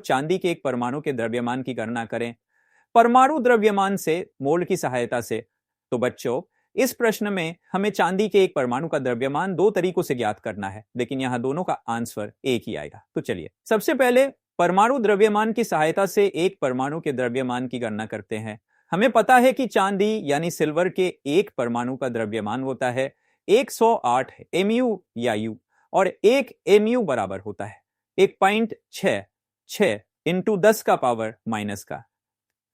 चांदी के एक परमाणु के द्रव्यमान की गणना करें परमाणु द्रव्यमान से मोल की सहायता से। तो बच्चों, इस प्रश्न में हमें चांदी के एक परमाणु का द्रव्यमान दो तरीकों से ज्ञात करना है, लेकिन यहां दोनों का आंसर एक ही आएगा। तो चलिए सबसे पहले परमाणु द्रव्यमान की सहायता से एक परमाणु के द्रव्यमान की गणना करते हैं। हमें पता है कि चांदी यानी सिल्वर के एक परमाणु का द्रव्यमान होता है 108 mu या U, और एक mu बराबर होता है 1.66 इंटू 10 का पावर माइनस का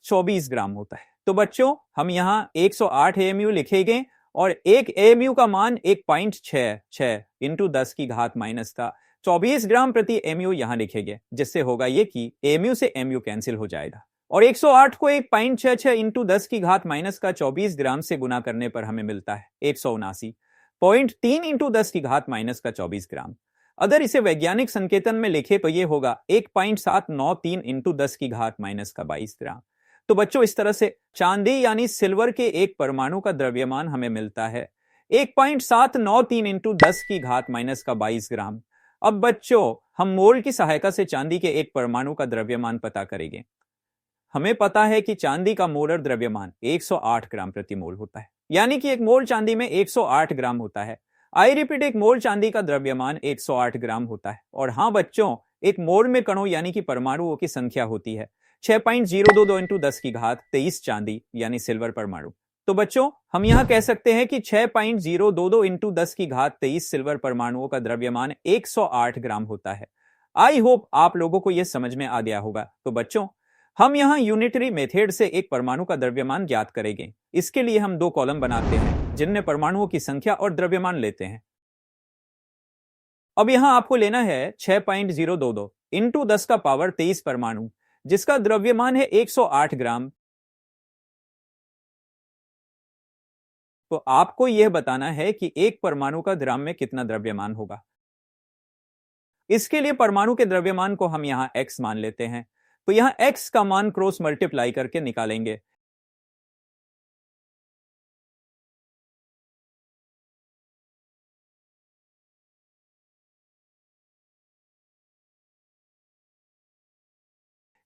24 ग्राम होता है। तो बच्चों, हम यहां 108 AMU लिखेंगे और एक AMU का मान 1.66 इंटू 10 की घात माइनस का 24 ग्राम प्रति MU यहां लिखेंगे, जिससे होगा ये कि AMU से MU कैंसिल हो जाएगा और 108 को 1.66 इंटू 10 की घात माइनस का 24 ग्राम से गुना करने पर हमें मिलता है 179.3 इंटू 10 की घात माइनस का 24 ग्राम। अगर इसे वैज्ञानिक संकेतन में लिखे तो यह होगा 1.793 इंटू 10 की घात माइनस का 22 ग्राम। तो बच्चों, इस तरह से चांदी यानी सिल्वर के एक परमाणु का द्रव्यमान हमें मिलता है 1.793 इंटू 10 की घात माइनस का 22 ग्राम। अब बच्चों, हम मोल की सहायता से चांदी के एक परमाणु का द्रव्यमान पता करेंगे। हमें पता है कि चांदी का मोलर द्रव्यमान 108 ग्राम प्रति मोल होता है, यानी कि एक मोल चांदी में 108 ग्राम होता है। आई रिपीट, एक मोल चांदी का द्रव्यमान 108 ग्राम होता है। और हाँ बच्चों, एक मोल में कणों यानी कि परमाणुओं की संख्या होती है 6.022 इंटू 10 की घात 23 चांदी यानी सिल्वर परमाणु। तो बच्चों, हम यहां कह सकते हैं कि 6.022 इंटू 10 की घात 23 सिल्वर परमाणुओं का द्रव्यमान 108 ग्राम होता है। आई होप आप लोगों को यह समझ में आ गया होगा। तो बच्चों, हम यहां यूनिटरी मेथड से एक परमाणु का द्रव्यमान ज्ञात करेंगे। इसके लिए हम दो कॉलम बनाते हैं जिनमें परमाणुओं की संख्या और द्रव्यमान लेते हैं। अब यहां आपको लेना है 6.022 इंटू 10 का पावर 23 परमाणु, जिसका द्रव्यमान है 108 ग्राम। तो आपको यह बताना है कि एक परमाणु का ग्राम में कितना द्रव्यमान होगा। इसके लिए परमाणु के द्रव्यमान को हम यहां x मान लेते हैं। तो यहां x का मान क्रॉस मल्टीप्लाई करके निकालेंगे।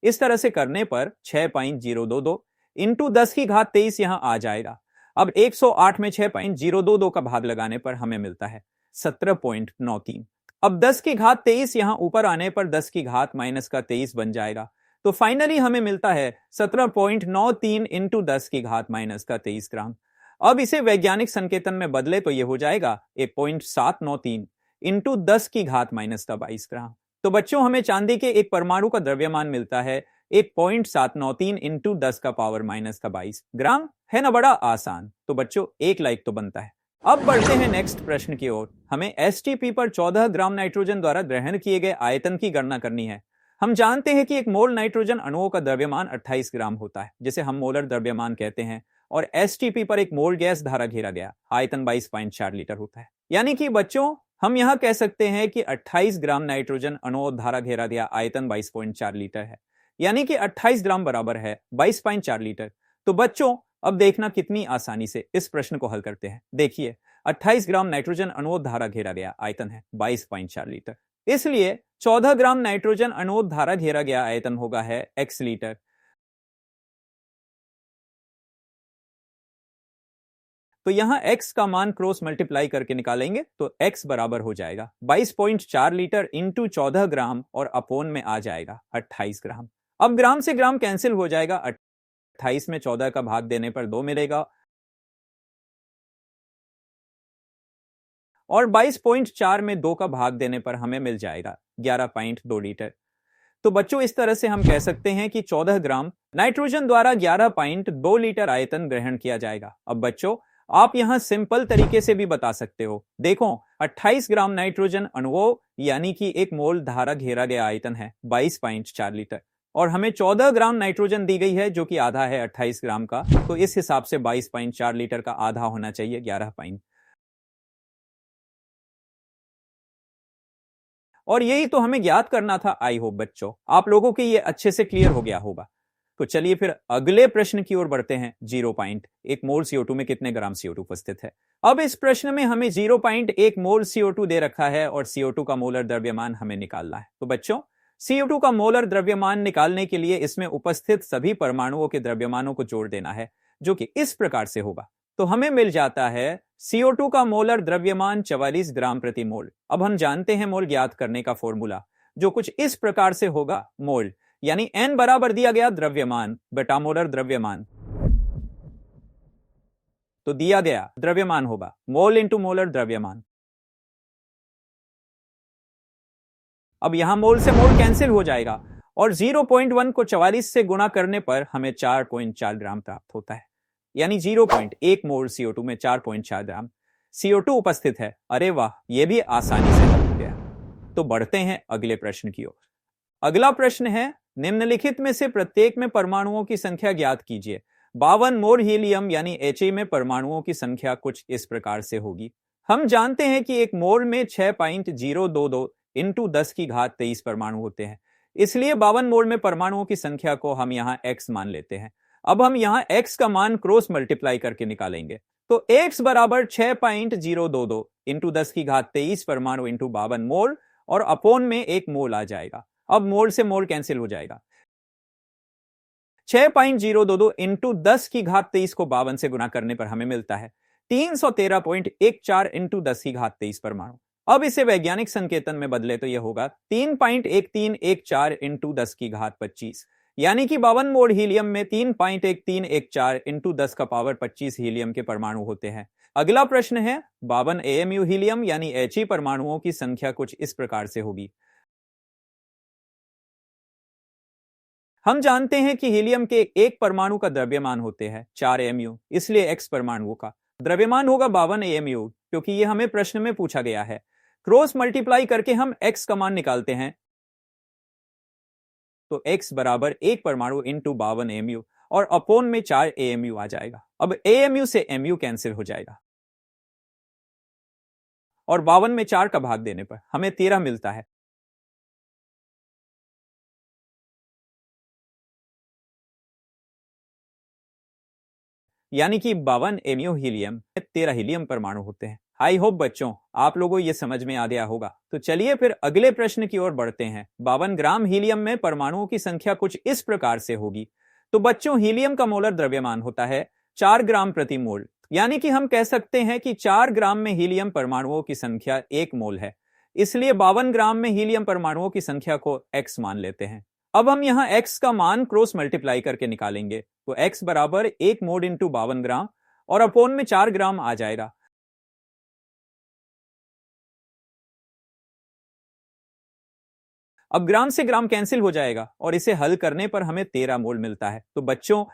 इस तरह से करने पर 6.022 इंटू 10 की घात 23 यहां आ जाएगा। अब 108 में 6.022 का भाग लगाने पर हमें मिलता है 17.93। अब 10 की घात 23 यहां ऊपर आने पर 10 की घात माइनस का 23 बन जाएगा। तो फाइनली हमें मिलता है 17.93 इंटू 10 की घात माइनस का 23 ग्राम। अब इसे वैज्ञानिक संकेतन में बदले तो यह हो जाएगा 1.793 इंटू 10 की घात माइनस का 22 ग्राम। तो बच्चों, हमें चांदी के एक परमाणु का द्रव्यमान मिलता है 1.793 इंटू 10 का पावर माइनस का 22 ग्राम। है ना बड़ा आसान। तो बच्चों, एक लाइक तो बनता है। अब बढ़ते हैं नेक्स्ट प्रश्न की ओर। हमें एसटीपी पर 14 ग्राम नाइट्रोजन द्वारा ग्रहण किए गए आयतन की गणना करनी है। हम जानते हैं कि एक मोल नाइट्रोजन अणुओं का द्रव्यमान 28 ग्राम होता है, जिसे हम मोलर द्रव्यमान कहते हैं, और एसटीपी पर एक मोल गैस धारा घेरा गया आयतन 22.4 लीटर होता है। यानी कि बच्चों, हम यहां कह सकते हैं कि 28 ग्राम नाइट्रोजन अणुओं द्वारा घेरा गया आयतन 22.4 लीटर है, यानी कि 28 ग्राम बराबर है 22.4 लीटर। तो बच्चों, अब देखना कितनी आसानी से इस प्रश्न को हल करते हैं। देखिए, 28 ग्राम नाइट्रोजन अणुओं द्वारा घेरा गया आयतन है 22.4 लीटर, इसलिए 14 ग्राम नाइट्रोजन अणुओं द्वारा घेरा गया आयतन होगा है x लीटर। तो यहां x का मान क्रॉस मल्टीप्लाई करके निकालेंगे तो x बराबर हो जाएगा 22.4 लीटर इंटू 14 ग्राम और अपोन में आ जाएगा 28 ग्राम। अब ग्राम से ग्राम कैंसिल हो जाएगा, 28 में 14 का भाग देने पर 2 मिलेगा और 22.4 में 2 का भाग देने पर हमें मिल जाएगा 11.2 लीटर। तो बच्चों, इस तरह से हम कह सकते हैं कि 14 ग्राम नाइट्रोजन द्वारा 11.2 लीटर आयतन ग्रहण किया जाएगा। अब बच्चों, आप यहां सिंपल तरीके से भी बता सकते हो। देखो, 28 ग्राम नाइट्रोजन अणुओं यानी कि एक मोल धारा घेरा गया आयतन है 22.4 लीटर, और हमें 14 ग्राम नाइट्रोजन दी गई है जो कि आधा है 28 ग्राम का। तो इस हिसाब से 22.4 लीटर का आधा होना चाहिए 11 पॉइंट। और यही तो हमें ज्ञात करना था। आई होप बच्चों, आप लोगों के ये अच्छे से क्लियर हो गया होगा। तो चलिए फिर अगले प्रश्न की ओर बढ़ते हैं। 0. एक मोल CO2 में कितने ग्राम CO2 उपस्थित है। अब इस प्रश्न में हमें 0.1 मोल CO2 दे रखा है और CO2 का मोलर द्रव्यमान हमें निकालना है। तो बच्चों, CO2 का मोलर द्रव्यमान निकालने के लिए इसमें उपस्थित सभी परमाणुओं के द्रव्यमानों को जोड़ देना है, जो कि इस प्रकार से होगा। तो हमें मिल जाता है CO2 का मोलर द्रव्यमान 44 ग्राम प्रति मोल। अब हम जानते हैं मोल ज्ञात करने का फॉर्मूला, जो कुछ इस प्रकार से होगा। मोल यानी N बराबर दिया गया द्रव्यमान बटा मोलर द्रव्यमान, तो दिया गया द्रव्यमान होगा मोल इंटू मोलर द्रव्यमान। अब यहां मोल से मोल कैंसिल हो जाएगा और 0.1 को 44 से गुणा करने पर हमें 4.4 ग्राम प्राप्त होता है, यानी 0.1 मोल CO2 में 4.4 ग्राम CO2 उपस्थित है। अरे वाह, यह भी आसानी से हल हो गया। तो बढ़ते हैं अगले प्रश्न की ओर। अगला प्रश्न है, निम्नलिखित में से प्रत्येक में परमाणुओं की संख्या ज्ञात कीजिए। 52 मोल हीलियम यानी He में परमाणुओं की संख्या कुछ इस प्रकार से होगी। हम जानते हैं कि एक मोल में 6.022 इंटू 10 की घात 23 परमाणु होते हैं, इसलिए 52 मोल में परमाणुओं की संख्या को हम यहां x मान लेते हैं। अब हम यहां x का मान क्रॉस मल्टीप्लाई करके निकालेंगे, तो x बराबर 6.022 इंटू 10 की घात 23 परमाणु इंटू 52 मोल और अपोन में 1 मोल आ जाएगा। अब मोल से मोल कैंसिल हो जाएगा। 6.022 इंटू 10 की घात 23 को 52 से गुना करने पर हमें मिलता है 313.14 इंटू 10 की घात 23 परमाणु। अब इसे वैज्ञानिक संकेतन में बदले तो यह होगा 3.1314 इंटू 10 की घात 25, यानी कि 52 मोल हीलियम में 3.1314 इंटू 10 का पावर 25 हीलियम के परमाणु होते हैं। अगला प्रश्न है, 52 AMU हीलियम यानी He परमाणुओं की संख्या कुछ इस प्रकार से होगी। हम जानते हैं कि हीलियम के एक परमाणु का द्रव्यमान होते हैं 4 AMU, इसलिए X परमाणुओं का द्रव्यमान होगा 52 AMU, क्योंकि यह हमें प्रश्न में पूछा गया है। क्रॉस मल्टीप्लाई करके हम X का मान निकालते हैं, तो X बराबर एक परमाणु इंटू 52 AMU और अपोन में 4 AMU आ जाएगा। अब AMU से MU कैंसिल हो जाएगा और 52 में 4 का भाग देने पर हमें 13 मिलता है। यानी कि 52 AMU हीलियम में 13 हीलियम परमाणु होते हैं। आई होप बच्चों आप लोगों को यह समझ में आ गया होगा। तो चलिए फिर अगले प्रश्न की ओर बढ़ते हैं। 52 ग्राम हीलियम में परमाणुओं की संख्या कुछ इस प्रकार से होगी। तो बच्चों, हीलियम का मोलर द्रव्यमान होता है 4 ग्राम प्रति मोल, यानी कि हम कह सकते हैं कि 4 ग्राम में हीलियम परमाणुओं की संख्या 1 मोल है, इसलिए 52 ग्राम में हीलियम परमाणुओं की संख्या को x मान लेते हैं। अब हम यहां x का मान क्रॉस मल्टीप्लाई करके निकालेंगे, तो x बराबर 1 मोल इंटू 52 ग्राम और अपोन में 4 ग्राम आ जाएगा। अब ग्राम से ग्राम कैंसिल हो जाएगा और इसे हल करने पर हमें 13 मोल मिलता है। तो बच्चों,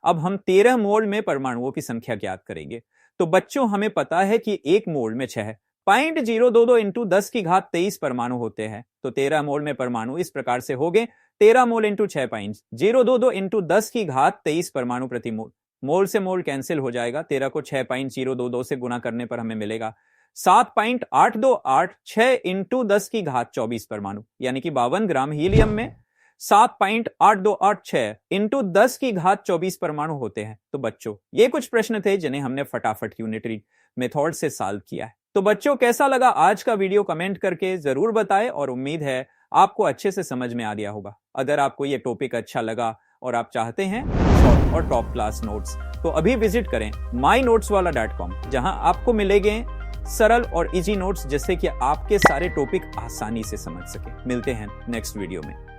अब हम 13 मोल में परमाणुओं की संख्या ज्ञात करेंगे। तो बच्चों, हमें पता है कि 1 मोल में 6.022 इंटू 10 की घात 23 परमाणु होते हैं। तो 13 मोल में परमाणु इस प्रकार से हो गए 13 मोल इंटू 6.022 इंटू 10 की घात 23 परमाणु प्रति मोल। मोल से मोल कैंसिल हो जाएगा। 13 को 6.022 से गुना करने पर हमें मिलेगा 7.8286 इंटू 10 की घात 24 परमाणु, यानी कि 52 ग्राम हीलियम में 7.8286 इंटू 10 की घात 24 परमाणु होते हैं। तो बच्चों, ये कुछ प्रश्न थे जिन्हें हमने फटाफट यूनिटरी मेथड से सॉल्व किया है। तो बच्चों, कैसा लगा आज का वीडियो कमेंट करके जरूर बताएं और उम्मीद है आपको अच्छे से समझ में आ गया होगा। अगर आपको ये टॉपिक अच्छा लगा और आप चाहते हैं शॉर्ट और टॉप क्लास नोट्स, तो अभी विजिट करें mynoteswala.com, जहां आपको मिलेंगे सरल और इजी नोट्स, जिससे कि आपके सारे टॉपिक आसानी से समझ सके। मिलते हैं नेक्स्ट वीडियो में।